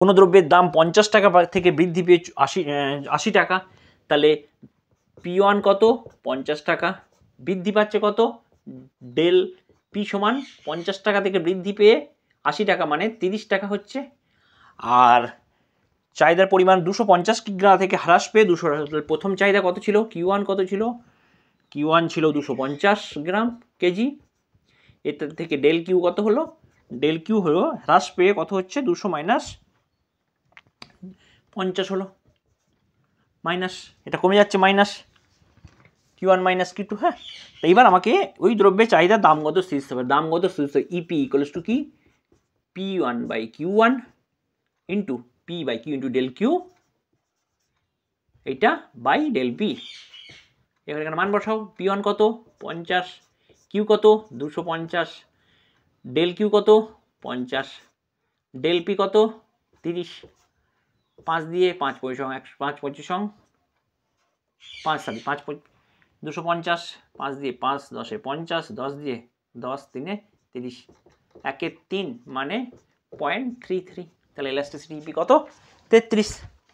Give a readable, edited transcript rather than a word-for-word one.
কোনো দ্রব্যের দাম 50 টাকা থেকে বৃদ্ধি পেয়ে 80 টাকা, তাহলে P1 কত 50 টাকা, বৃদ্ধি পাচ্ছে কত ডেল পি সমান 50 টাকা থেকে বৃদ্ধি পেয়ে 80 টাকা মানে 30 টাকা হচ্ছে। আর চাহিদার পরিমাণ 250 কিগ্রা থেকে হ্রাস পেয়ে 200, প্রথম চাহিদা কত ছিল Q1 কত ছিল, Q1 ছিল 250 গ্রাম কেজি, এর থেকে ডেল কিউ কত হলো, ডেল কিউ হলো হ্রাস পেয়ে কত হচ্ছে 200 মাইনাস 50 হলো, মাইনাস এটা কমে যাচ্ছে মাইনাস Q1 মাইনাস Q2। হ্যাঁ, এইবার আমাকে ওই দ্রব্যের চাহিদা দামগত স্থিতিস্থাপক হবে, দামগত স্থিতিস্থাপক ইপি ইকুয়ালস টু কি P1 by Q1 into P by Q into del Q, এইটা বাই ডেল পি। এখানে মান বসাও, P1 কত 50, কিউ কত 250, ডেল কিউ কত 50, ডেল পি কত 30, 5 দিয়ে 5 পয়সং 5 25 5 সরি 5 250, 5 দিয়ে 5 10 50, 10 দিয়ে 10 3 30, 1 3 মানে 0.33, তাহলে ইলাস্টিসিটি ইপি কত 33।